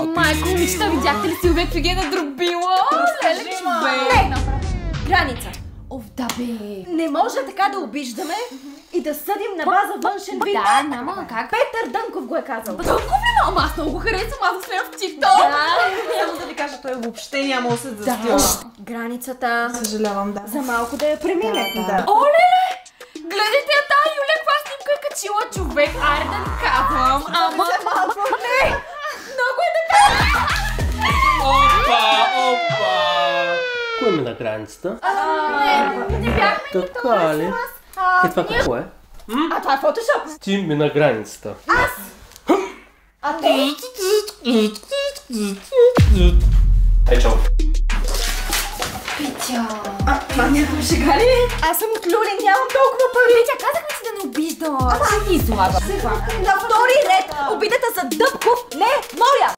майко, момичета, видяхте ли Силвия как ги е надробила? Разкажи, Не! Граница. Оф, да бе. Не може така да обиждаме и да съдим на база външен вид. Да, няма как. Петър Дънков го е казал. Дълго ли? Ама аз много го харесвам, аз го следвам в TikTok. Само да ви кажа, той въобще няма да се застила. Границата. Съжалявам, да. За малко да я премине. Да. Оле-ле! Гледайте я тази Юля, каква снимка е качила човек. Айде да ни казвам. Ама... Не! Много е така. Опа! Кой ми на границата? Не бяхме Така ли? Е, това какво е? А това е фотошоп. Ти ми на границата. А те? Ей, чао. Петя. Това някаква шега ли? Аз съм от Люлин, нямам толкова пари. Петя, казахме си да не обиждаш. Ти ни излага. На втори ред обидата за Дъбков не е моя.